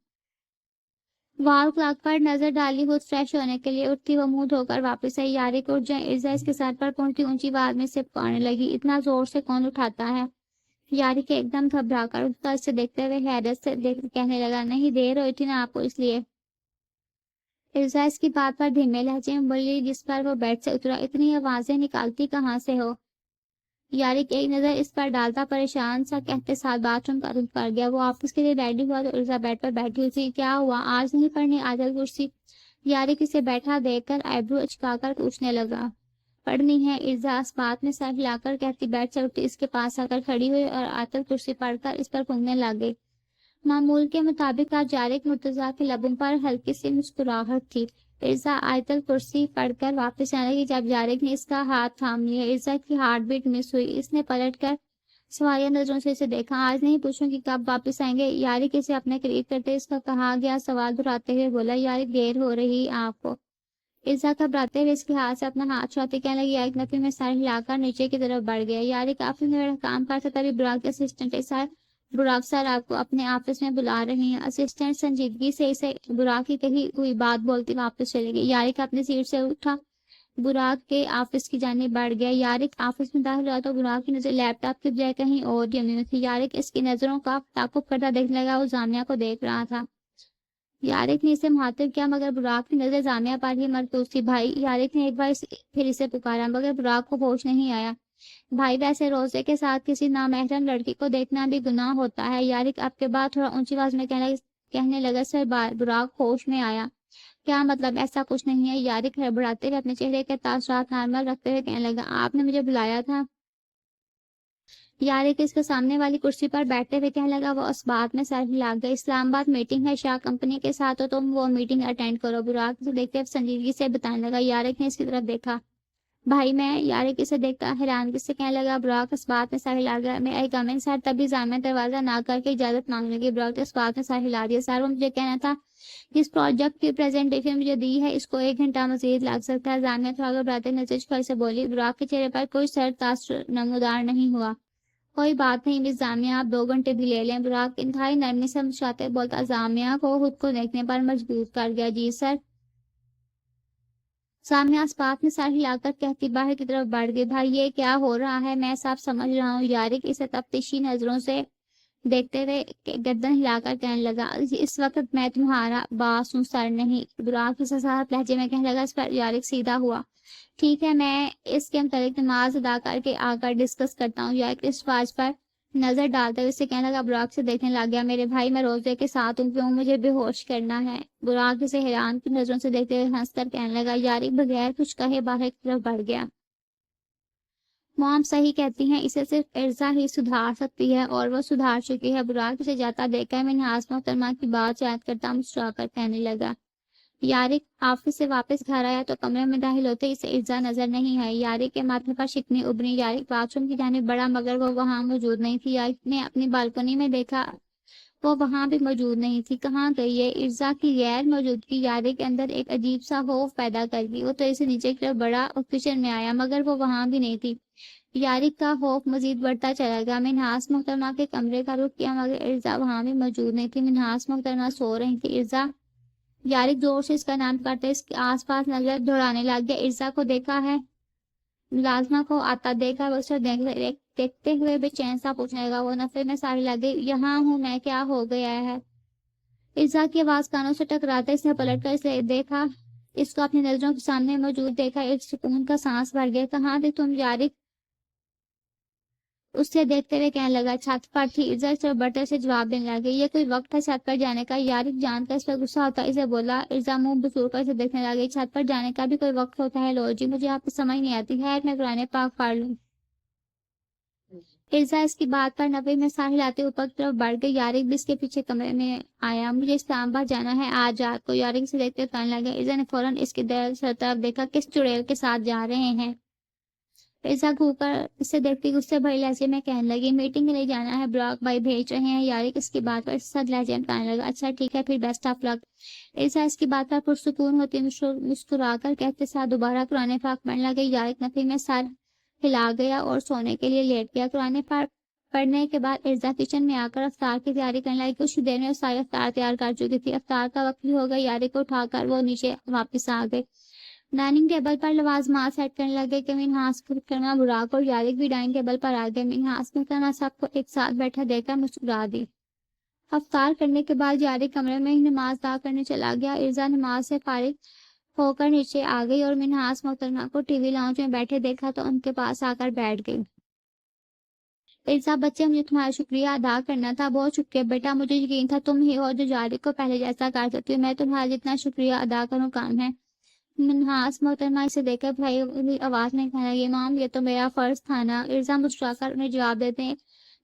وال کلاک پر نظر ڈالی، خود فریش ہونے کے لیے اٹھتی وہ منہ دھو کر واپس آئی۔ یارک اٹھ جائیں، ارزا اس کے سر پر پہنچتی اونچی آواز میں سے پکارنے لگی، اتنا زور سے کون اٹھاتا ہے؟ یارک ایک دم گھبرا کر اس کا اسے دیکھتے ہوئے حیرت سے کہنے لگا، نہیں دیر ہوئی تھی نا آپ کو، اس لیے۔ ارزا اس کی بات پر دھیمے لہجے میں بولی، جس پر وہ بیڈ سے اترا، اتنی آوازیں نکالتی کہاں سے ہو؟ یارک ایک نظر اس پر ڈالتا پریشان سا کہتے ساتھ باتھ روم کا رخ کر گیا۔ وہ آفس کے لیے ریڈی ہوا تو ارزا بیڈ پر بیٹھی ہوئی تھی۔ کیا ہوا، آج نہیں پڑھنی آیت کرسی؟ یارک اسے بیٹھا دیکھ کر آئیبرو اچکا کر پوچھنے لگا۔ پڑھنی ہے، ارزا اس بات میں سر ہلا کر کہتی بیڈ سے اٹھتی اس کے پاس آ کر کھڑی ہوئی اور آیت کرسی پڑھ کر اس پر پھونکنے لگ گئی۔ معمول کے مطابق آج یارک مرتضیٰ کے لبوں پر ہلکی سی مسکراہٹ تھی۔ ارزا آیت کرسی پڑھ کر واپس آنے لگی جب یارک نے اس کا ہاتھ تھام لیا۔ ارزا کی ہارٹ بیٹ مس ہوئی، اس نے پلٹ کر سوالیہ نظروں سے اسے دیکھا۔ آج نہیں پوچھوں کہ کب واپس آئیں گے؟ یارک اسے اپنے قریب کرتے اس کا کہا گیا سوال دہراتے ہوئے بولا۔ یارک دیر ہو رہی آپ کو؟ ارزا گھبراتے ہوئے اس کے ہاتھ سے اپنا ہاتھ چھڑاتے کہنے لگی۔ یارک نفی میں سر ہلا کر نیچے کی طرف بڑھ گیا۔ یارک آفس میں میرا کام کرتا تبھی براک کے اسسٹنٹ براک سر آپ کو اپنے آفس میں بلا رہے ہیں۔ اسسٹنٹ سنجیدگی سے اسے براک کی کہی ہوئی بات بولتی واپس چلے گئی۔ یارک اپنی سیٹ سے اٹھا براک کے آفس کی جانب بڑھ گیا۔ یارک آفس میں داخل ہوا تو براک کی نظر لیپ ٹاپ کی بجائے کہیں اور جمی ہوئی تھی۔ یارک اس کی نظروں کا تعاقب کرتا دیکھنے لگا، وہ جامعہ کو دیکھ رہا تھا۔ یارک نے اسے مخاطب کیا مگر براک کی نظر جامعہ پر ہی مرکوز تھی۔ بھائی، یارک نے ایک بار پھر اسے پکارا مگر براک کو ہوش نہیں آیا۔ بھائی، ویسے روزے کے ساتھ کسی نامحرم لڑکی کو دیکھنا بھی گناہ ہوتا ہے۔ یارک اب کے بعد تھوڑا اونچی آواز میں کہنے لگا سر براک ہوش میں آیا؟ کیا مطلب؟ ایسا کچھ نہیں ہے۔ یارک ہڑبڑاتے ہوئے اپنے چہرے کے تاثرات نارمل رکھتے ہوئے کہنے لگا، آپ نے مجھے بلایا تھا؟ یارک اس کے سامنے والی کرسی پر بیٹھتے ہوئے کہنے لگا۔ وہ اس بات میں سر ہلا گئی۔ اسلام آباد میٹنگ ہے شاہ کمپنی کے ساتھ، تو تم وہ میٹنگ اٹینڈ کرو۔ براک سے دیکھتے ہوئے سنجیدگی سے بتانے لگا۔ یارک نے اس کی طرف دیکھا۔ بھائی میں، یارک اسے دیکھتا حیرانگی سے کہنے لگا۔ براک اس بات میں سر ہلا گیا۔ میں آئی کم ان سر؟ تبھی جامعہ دروازہ نہ کر کے اجازت مانگنے لگی۔ براک نے اس بات میں سر ہلا دیا۔ سر وہ مجھے کہنا تھا، جس پروجیکٹ کی پریزنٹیشن مجھے دی ہے اس کو 1 گھنٹہ مزید لگ سکتا ہے۔ جامعہ تھوڑا گھبراتے نظر جھکائی سے بولی۔ براک کے چہرے پر کوئی سر تاثر نمودار نہیں ہوا۔ کوئی بات نہیں مس جامعہ، آپ 2 گھنٹے بھی لے لیں۔ براک انتہائی نرمی سے مسکراتے بولتا جامعہ کو خود کو دیکھنے پر مجبور کر گیا۔ جی سر۔ جامعہ اس بات میں سر ہلا کر کہتی باہر کی طرف بڑھ گئی۔ بھائی یہ کیا ہو رہا ہے؟ میں سب سمجھ رہا ہوں۔ یارک اسے تفتیشی نظروں سے دیکھتے ہوئے گردن ہلا کر کہنے لگا، اس وقت میں تمہارا باس ہوں سر، نہیں۔ براک اسے صاف لہجے میں کہنے لگا۔ اس پر یارک سیدھا ہوا۔ ٹھیک ہے، میں اس کے متعلق نماز ادا کر کے آ کر ڈسکس کرتا ہوں۔ یارک اس فاج پر نظر ڈالتے ہوئے اسے کہنے لگا۔ براک سے دیکھنے لگ گیا۔ میرے بھائی، میں روزے کے ساتھ ہوں، کیوں مجھے بے ہوش کرنا ہے؟ براک اسے حیران کی نظروں سے دیکھتے ہوئے ہنس کر کہنے لگا۔ یارک بغیر کچھ کہے باہر کی طرف بڑھ گیا۔ مام صحیح کہتی ہیں، اسے صرف ارزا ہی سدھار سکتی ہے اور وہ سدھار چکی ہے۔ براک اسے جاتا دیکھ کر منہاس محترمہ کی بات یاد کرتا مسکرا کر کہنے لگا۔ یارک آفس سے واپس گھر آیا تو کمرے میں داخل ہوتے اسے ارزا نظر نہیں آئی۔ یارک کے ماتھے پر شکنی ابری۔ یارک باتھ روم کی جانب بڑھا مگر وہ وہاں موجود نہیں تھی۔ یارک نے اپنی بالکنی میں دیکھا، وہ وہاں بھی موجود نہیں تھی۔ کہاں گئی یہ؟ ارزا کی غیر موجودگی یارک کے اندر ایک عجیب سا خوف پیدا کر گئی۔ وہ تو اسے نیچے کی طرف بڑھا اور کچن میں آیا مگر وہ وہاں بھی نہیں تھی۔ یارک کا خوف مزید بڑھتا چلا گیا۔ منہاس محترمہ کے کمرے کا رخ کیا مگر ارزا وہاں بھی موجود نہیں تھی۔ منہاس محترمہ سو رہی تھی۔ ارزا! یارک زور سے اس کا نام کرتے اس کے آس پاس نظر دوڑانے لگ گیا۔ ارزا کو دیکھا ہے؟ ملازمہ کو آتا دیکھا؟ وہ اسے دیکھتے ہوئے بے چین سا پوچھنے لگا۔ وہ نفے میں ساری لگی، یہاں ہوں میں، کیا ہو گیا ہے؟ ارزا کی آواز کانوں سے ٹکراتے اس نے پلٹ کر اسے دیکھا، اس کو اپنی نظروں کے سامنے موجود دیکھا۔ ایک سکون کا سانس بھر گیا۔ کہاں تھی تم؟ یارک اسے دیکھتے ہوئے کہنے لگا چھت پر تھی۔ ارزا اس طرف بڑھتے سے جواب دینے لگی یہ کوئی وقت ہے چھت پر جانے کا؟ یارک جان کر اس پر غصہ ہوتا اسے بولا۔ ارزا منہ بسور کر اسے دیکھنے لگی۔ چھت پر جانے کا بھی کوئی وقت ہوتا ہے؟ لو جی مجھے آپ کی سمجھ نہیں آتی ہے، میں قرآن پاک پڑھ لوں۔ ارزا اس کی بات پر نفی میں سر ہلاتے اوپر کی طرف بڑھ گئی۔ یارک بھی اس کے پیچھے کمرے میں آیا۔ مجھے اسلام آباد جانا ہے آج رات کو۔ یارک سے دیکھتے کہنے لگا۔ ارزا نے فوراً اس کی طرف دیکھا۔ کس چڑیل کے ساتھ جا رہے ہیں؟ ارزا گھو کر اسے دیکھتی غصے بھری لہجے میں کہنے لگی میٹنگ کے لیے جانا ہے، براک بھائی بھیج رہے ہیں۔ یارک اس کی بات پر سخت لہجے میں کہنے لگا اچھا ٹھیک ہے پھر بیسٹ آف لک۔ ارزا اس کی بات پر پرسکون ہوتی مسکرا کر کہتے ساتھ دوبارہ قرآن پاک پڑھنے لگے۔ یارک نفی میں سر ہلا گیا اور سونے کے لیے لیٹ گیا۔ قرآن پاک پڑھنے کے بعد ارزا کچن میں آ کر افطار کی تیاری کرنے لگی۔ کچھ دیر میں وہ ساری افطار تیار کر چکی تھی۔ افطار کا وقت بھی ہو گیا۔ یارک کو اٹھا کر وہ نیچے واپس آ گئے۔ ڈائننگ ٹیبل پر لوازمات سیٹ کرنے لگے کہ منہاس محترمہ براک اور یارک بھی ڈائننگ ٹیبل پر آ گئے۔ منہاس محترمہ سب کو ایک ساتھ بیٹھا دیکھ کر مسکرا دی۔ افطار کرنے کے بعد یارک کمرے میں ہی نماز ادا کرنے چلا گیا۔ ارزا نماز سے فارغ ہو کر نیچے آ گئی اور منہاس محترمہ کو ٹی وی لاؤنج میں بیٹھے دیکھا تو ان کے پاس آ کر بیٹھ گئی۔ ارزا بچے مجھے تمہارا شکریہ ادا کرنا تھا۔ بہت شکریہ بیٹا، مجھے یقین تھا تم ہی ہو جو یارک کو پہلے جیسا کر سکتی ہو۔ میں تمہارا جتنا شکریہ ادا کروں کام ہے۔ منہاس محترمہ اسے دیکھ کر بھائی آواز میں کہنے لگی مام یہ تو میرا فرض تھا نا۔ ارزا مسکرا کر انہیں جواب دیتے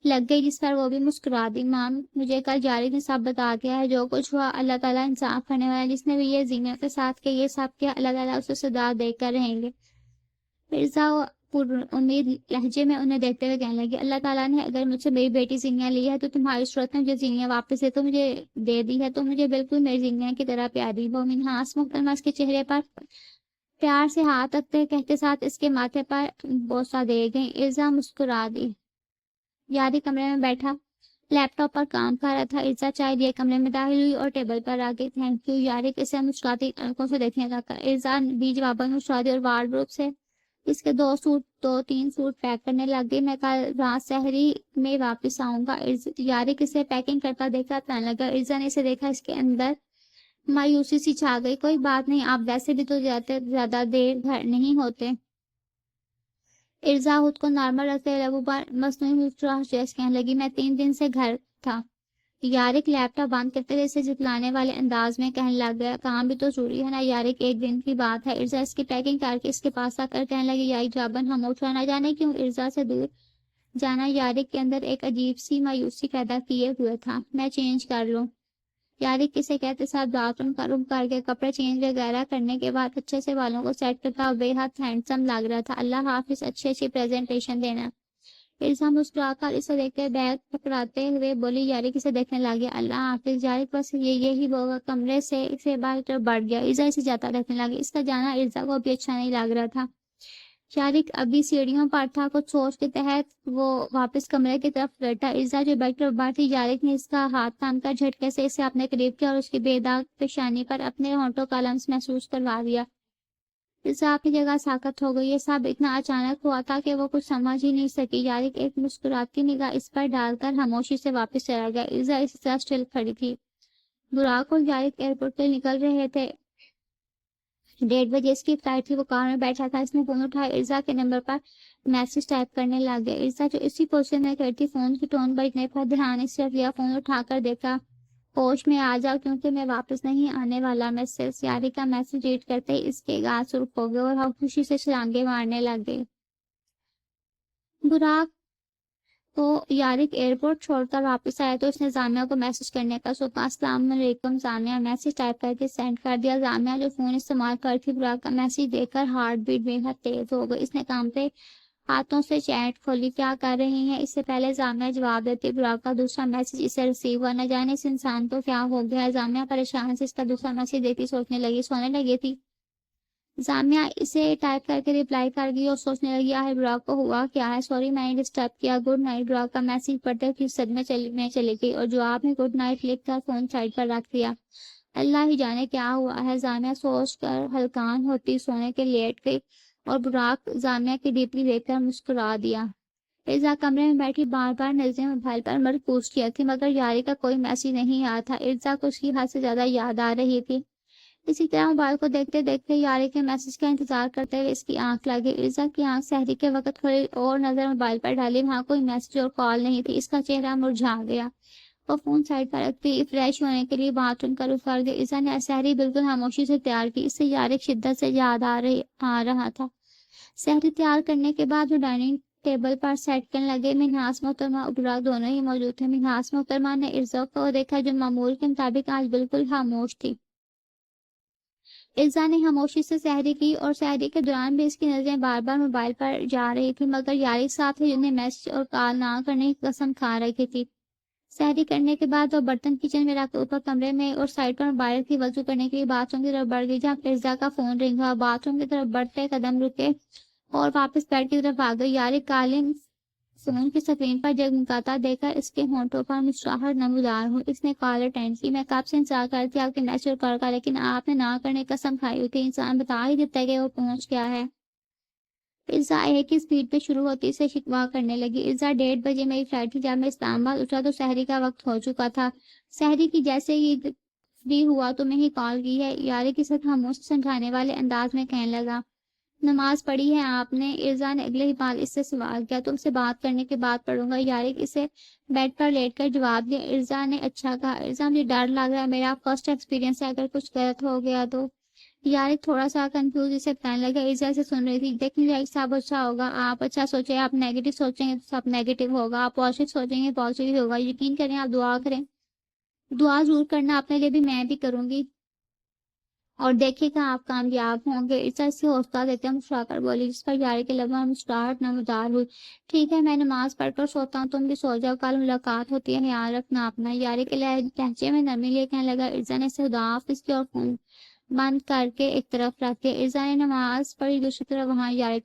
لگ گئی جس پر وہ بھی مسکرا دی۔ مام مجھے کل یارک نے سب بتا دیا ہے جو کچھ ہوا۔ اللہ تعالیٰ انصاف کرنے والا، جس نے بھی یہ زینت کے ساتھ کہ یہ سب کیا اللہ تعالیٰ اسے سزا دے کر رہیں گے۔ ارزا پر امید لہجے میں انہیں دیکھتے ہوئے کہنے لگی اللہ تعالیٰ نے اگر مجھ سے میری بیٹی زینیہ لی ہے تو تمہاری صورت میں مجھے زینیہ واپس ہے تو مجھے دے دی ہے تو مجھے بالکل میری زینیہ کی طرح پیاری ہو۔ منہاس محترمہ اس کے چہرے پر پیار سے ہاتھ رکھتے کہتے ساتھ اس کے ماتھے پر بوسہ دے گئی۔ ارزا مسکرا دی۔ یارک کمرے میں بیٹھا لیپ ٹاپ پر کام کر رہا تھا۔ ارزا چائے لیے کمرے میں داخل ہوئی اور ٹیبل پر آ گئی۔ Thank you. یارک اسے مسکراتی آنکھوں سے دیکھنے لگا۔ ارزا بھی جواباً مسکرا دی اور وارڈروب سے اس کے دو تین سوٹ پیک کرنے لگ گئی۔ میں کل رات سحری میں واپس آؤں گا۔ یارک اسے پیکنگ کرتا دیکھا کہنے لگا۔ ارزا نے اسے دیکھا اس کے اندر مایوسی سی چھا گئی۔ کوئی بات نہیں، آپ ویسے بھی تو زیادہ دیر گھر نہیں ہوتے۔ ارزا خود کو نارمل رکھتے لبوں پر مصنوعی مسکراہٹ جیسے کہنے لگی میں 3 دن سے گھر تھا۔ یارک لیپ ٹاپ بند کرتے ہوئے اسے جتلانے والے انداز میں کہنے لگ گیا کام بھی تو ضروری ہے نا یارک، ایک دن کی بات ہے۔ ارزا اس کی پیکنگ کر کے اس کے پاس آ کر کہنے لگی یاری جابن ہم اٹھا نہ جانے کیوں۔ ارزا سے دور جانا یارک کے اندر ایک عجیب سی مایوسی پیدا کیے ہوئے تھا۔ میں چینج کر لوں؟ یارک کسے کہتے ساتھ باتھ روم کا رخ کر کے کپڑے چینج وغیرہ کرنے کے بعد اچھے سے بالوں کو سیٹ کرتا اور بے حد ہینڈسم لگ رہا تھا۔ اللہ حافظ، اچھی پریزنٹیشن دینا۔ ارزا مسکرا کر اسے دیکھ کے بیگ پکڑاتے ہوئے بولی۔ یارک اسے دیکھنے لگی۔ اللہ حافظ۔ یارک بس یہی وہ کمرے سے باہر طرف بڑھ گیا۔ ارزا اسے جاتا دیکھنے لگی۔ اس کا جانا ارزا کو بھی اچھا نہیں لگ رہا تھا۔ یارک ابھی سیڑھیوں پر تھا، کچھ سوچ کے تحت وہ واپس کمرے کی طرف لٹا۔ ارزا جو بیگ پر بار تھی، یارک نے اس کا ہاتھ تھام کر جھٹکے سے اسے اپنے قریب کیا اور اس کی بے داغ پیشانی پر اپنے ہونٹوں کا لمس محسوس کروا دیا۔ ارزا اپنی جگہ ساکت ہو گئی۔ یہ سب اتنا اچانک ہوا تھا کہ وہ کچھ سمجھ ہی نہیں سکی۔ یارک ایک مسکراتی نگاہ اس پر ڈال کر خاموشی سے واپس چلا گیا۔ ارزا اسی طرح اسٹل کھڑی تھی۔ براک اور یارک ایئرپورٹ سے نکل رہے تھے۔ 1:30 بجے اس کی فلائٹ تھی۔ وہ کار میں بیٹھا تھا۔ اس نے فون اٹھایا، ارزا کے نمبر پر میسج ٹائپ کرنے لگ گیا۔ ارزا جو اسی پوزیشن میں کرتی فون کی ٹون بجنے پر دھیان اس طرف لیا، فون اٹھا کر دیکھا ہوش میں آ جاؤ کیونکہ میں واپس نہیں آنے والا مسز۔ یارک کا میسج ریڈ کرتے ہی اس کے گال سرخ ہو گئے اور وہ خوشی سے چھلانگیں مارنے لگ گئی۔ براک کو یارک ایئرپورٹ چھوڑ کر واپس آیا تو اس نے زامیہ کو میسج کرنے کا سوچا۔ السلام علیکم زامیہ، میسج ٹائپ کر کے سینڈ کر دیا۔ زامیہ جو فون استعمال کر تھی براک کا میسج دیکھ کر ہارٹ بیٹ بے حد تیز ہو گئی۔ اس نے کانپتے ہاتھوں سے چیٹ کھولی۔ کیا کر رہی ہیں؟ اس سے پہلے زامیہ جواب دیتی براک کا دوسرا میسج اسے ریسیو ہوا۔ نہ جانے اس انسان کو کیا ہو گیا ہے۔ زامیہ پریشان سے اس کا دوسرا میسج دیکھی سوچنے لگی سونے لگی تھی۔ زامیہ اسے ٹائپ کر کے ریپلائی کر گئی اور سوچنے لگی آخر براک کو ہوا کیا ہے۔ سوری میں نے ڈسٹرب کیا، گڈ نائٹ۔ براک کا میسج پڑھتے ہوئے صدمے میں چلی گئی اور جواب میں گڈ نائٹ لکھ کر فون سائڈ پر رکھ دیا۔ اللہ ہی جانے کیا ہوا ہے، زامیہ سوچ کر ہلکان ہوتی سونے کے لیٹ گئی اور براک زامیہ کی ڈیپلی دیکھ کر مسکرا دیا۔ ارزا کمرے میں بیٹھی بار بار نظریں موبائل پر مرکوز کیا تھی مگر یاری کا کوئی میسج نہیں آیا تھا۔ ارزا کو اس کی حد سے زیادہ یاد آ رہی تھی۔ اسی طرح موبائل کو دیکھتے دیکھتے یارے کے میسج کا انتظار کرتے ہوئے اس کی آنکھ لگی۔ ارزا کی آنکھ سحری کے وقت کھلی اور نظر موبائل پر ڈالی، وہاں کوئی میسج اور کال نہیں تھی۔ اس کا چہرہ مرجھا گیا۔ وہ فون سائڈ پر رکھتی فریش ہونے کے لیے باتھ روم کا رخ کر دیا۔ ارزا نے سحری بالکل خاموشی سے تیار کی، اس سے یارے کی شدت سے یاد آ رہا تھا۔ سحری تیار کرنے کے بعد وہ ڈائننگ ٹیبل پر سیٹ کرنے لگے۔ منہاس محترمہ ابرا دونوں ہی موجود تھے۔ منہاس محترمہ نے ارزا کو دیکھا جو معمول کے مطابق آج بالکل خاموش تھی۔ ارزا نے خاموشی سے سحری کی اور سحری کے دوران بھی اس کی نظریں بار بار موبائل پر جا رہی تھی، مگر یاری ساتھ ہی انہیں میسج اور کال نہ کرنے کی قسم کھا رہی تھی۔ سحری کرنے کے بعد وہ برتن کچن میں رکھ کر اوپر کمرے میں اور سائڈ پر موبائل کی وضو کرنے کے لیے باتھ روم کی طرف بڑھ گئی، جہاں ارزا کا فون رنگ ہوا۔ باتھ روم کی طرف بڑھتے قدم رکے اور واپس بیڈ کی طرف آ گئی۔ یاری کالنگ فون کی اسکرین پر جگمگاتا دیکھ کر اس کے ہونٹوں پر مسکراہٹ نمودار ہوئی۔ اس نے کال اٹینڈ کی۔ میں کب سے انتظار کر رہی تھی آپ کے میسج اور کال کا، لیکن آپ نے نہ کرنے کی قسم کھائی ہوئی تھی۔ انسان بتا ہی دیتا ہے کہ وہ پہنچ گیا ہے۔ ارزا ایک ہی اسپیڈ پہ شروع ہوتی سے شکوا کرنے لگی۔ ارزا 1:30 بجے میری فلائٹ تھی۔ جب میں اسلام آباد اترا تو سحری کا وقت ہو چکا تھا۔ سحری کی جیسے ہی فری ہوا تو میں ہی کال کی ہے، یاری کے ساتھ خاموش سمجھانے والے انداز میں کہنے لگا۔ نماز پڑھی ہے آپ نے؟ ارزا نے اگلے ہی پال اس سے سوال کیا۔ تم سے بات کرنے کے بعد پڑھوں گا، یاری اسے بیڈ پر لیٹ کر جواب دیا۔ ارزا نے اچھا کہا۔ ارزا مجھے ڈر لگ رہا ہے، میرا فرسٹ ایکسپیرینس ہے، اگر کچھ غلط ہو گیا تو۔ یاری تھوڑا سا کنفیوز اسے بتانے لگا۔ ارزا سے سن رہی تھی۔ دیکھیں جائے سب اچھا ہوگا، آپ اچھا سوچیں، آپ نیگیٹو سوچیں گے تو سب نیگیٹو ہوگا، آپ پازیٹیو سوچیں گے پازیٹیو ہوگا، یقین کریں، آپ دعا کریں، دعا ضرور کرنا اپنے لیے بھی، میں بھی کروں گی اور دیکھے گا آپ کامیاب ہوں گے۔ ارزا اس سے حوصلہ دیتے ہیں مسکرا کر بولی، جس پر یاری کے لبوں میں مسکراہٹ نمودار ہوئی۔ ٹھیک ہے، میں نماز پڑھ کر سوتا ہوں، تم بھی سو جاؤ، کل ملاقات ہوتی ہے، خیال رکھنا اپنا۔ یاری کے لہجے میں نرمی لیے کہنے لگا۔ ارزا نے اسے خداحافظ کی اور فون بند کر کے ایک طرف رکھ دیا۔ ارزا نے نماز پڑھی، دوسری طرف وہاں یاری